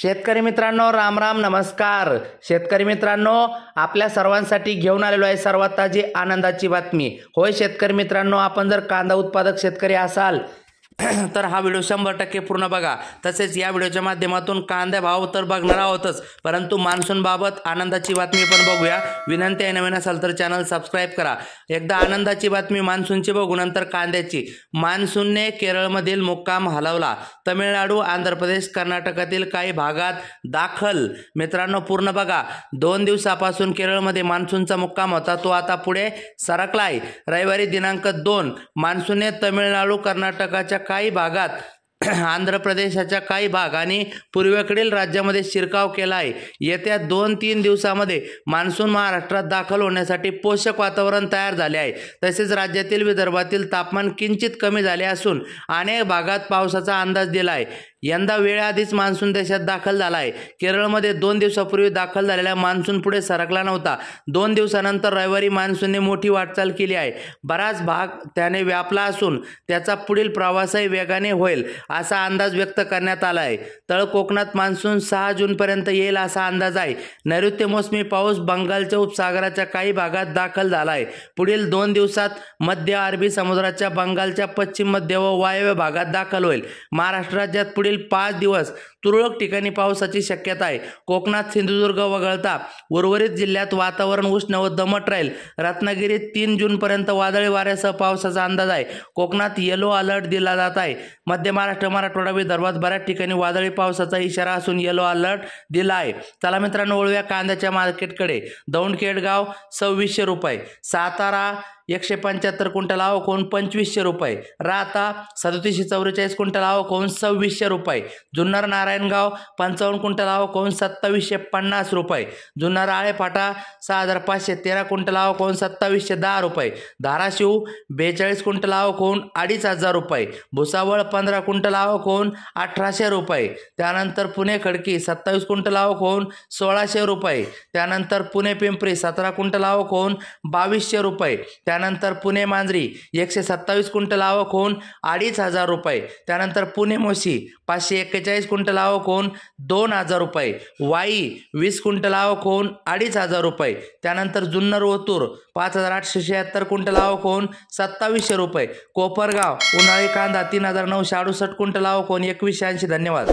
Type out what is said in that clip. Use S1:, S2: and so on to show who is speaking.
S1: शेतकरी मित्रांनो, राम राम नमस्कार। शेतकरी मित्रांनो, आपल्या सर्वांसाठी घेऊन आलेलो आहे सर्वात ताजी आनंदाची बातमी। होय शेतकरी मित्रांनो, आपण जर कांदा उत्पादक शेतकरी असाल तर हा व्हिडिओ 100% पूर्ण बघा। तसेच या व्हिडिओच्या माध्यमातून कांदा भाव तर बघणार आहोतच, परंतु मान्सून बाबत आनंदाची बातमी पण बघूया। विनंती आहे, नवीन असाल तर चॅनल सबस्क्राइब करा। एकदा आनंदाची बातमी मान्सूनची बघू, नंतर कांद्याची। मान्सूनने केरळमधील मुक्काम हलवला, तमिळनाडू, आंध्र प्रदेश, कर्नाटकातील काही भागात दाखल। मित्रांनो पूर्ण बघा। 2 दिवसापासून केरळमध्ये मान्सूनचा मुक्काम होता, तो आता पुढे सरकलाय। रविवारी दिनांक 2 मान्सूनने तमिळनाडू, कर्नाटकाच्या काही भागात आंध्र प्रदेशाच्या काही भाग आणि पूर्वेकडील राज्यामध्ये शिरकाव केला आहे। येत्या 2-3 दिवसांमध्ये मान्सून महाराष्ट्रात दाखल होण्यासाठी पोषक वातावरण तयार झाले आहे। तसेच राज्यातील विदर्भातील तापमान किंचित कमी झाले असून अनेक भागात पावसाचा अंदाज दिला आहे। यंदा वेळेआधीच मान्सून देशात दाखल झाला आहे। केरळमध्ये 2 दिवसापूर्वी दाखल झालेला मान्सून पुढे सरकला नव्हता। 2 दिवसानंतर रविवारी मान्सूनने मोठी वाटचाल केली आहे। बराच भाग त्याने व्यापला असून त्याचा पुढील प्रवासही वेगाने होईल असा अंदाज व्यक्त करण्यात आला आहे। तळ कोकणात मान्सून 6 जूनपर्यंत येईल असा अंदाज आहे। नैऋत्य मोसमी पाऊस बंगालच्या उपसागराच्या काही भागात दाखल झाला आहे। पुढील 2 दिवसात मध्य अरबी समुद्राच्या बंगालच्या पश्चिम मध्य व वायव्य भागात दाखल होईल। महाराष्ट्र राज्यात पुढील 5 दिवस तुरळक ठिकाणी पावसाची शक्यता आहे। कोकणात सिंधुदुर्ग वगळता उर्वरित जिल्ह्यात वातावरण उष्ण व दमट राहील। रत्नागिरीत 3 जूनपर्यंत वादळी वाऱ्यासह पावसाचा अंदाज आहे। कोकणात येलो अलर्ट दिला जात आहे। मध्य महाराष्ट्र, मराठवाडा, विदर्भात बऱ्याच ठिकाणी वादळी पावसाचा इशारा असून येलो अलर्ट दिला आहे। चला मित्रांनो, वळूया कांद्याच्या मार्केटकडे। दौंड खेडगाव 2600 रुपये, सातारा 175 क्विंटल आवक होऊन 2500 रुपये, राहता 3744 क्विंटल आवक होऊन 2600 रुपये, जुन्नर नारायणगाव 55 क्विंटल आवक होऊन 2750 रुपये, जुन्नर आळेफाटा 6513 क्विंटल आवक होऊन 2710 रुपये, धाराशिव 42 क्विंटल आवक होऊन 2500 रुपये, भुसावळ 15 क्विंटल आवक होऊन 1800 रुपये, त्यानंतर पुणे खडकी 27 क्विंटल आवक होऊन 1600 रुपये, त्यानंतर पुणे पिंपरी 17 क्विंटल आवक होऊन 2200 रुपये, त्यानंतर पुणे मांजरी 127 क्विंटल आवक होऊन 2500 रुपये, त्यानंतर पुणे मोशी 541 क्विंटल आवक होऊन 2000 रुपये, वाई 20 क्विंटल आवक होऊन 2500 रुपये, त्यानंतर जुन्नर ओतूर 5876 क्विंटल आवक होऊन 2700 रुपये, कोपरगाव उन्हाळी कांदा 3968 क्विंटल आवक होऊन 2180। धन्यवाद।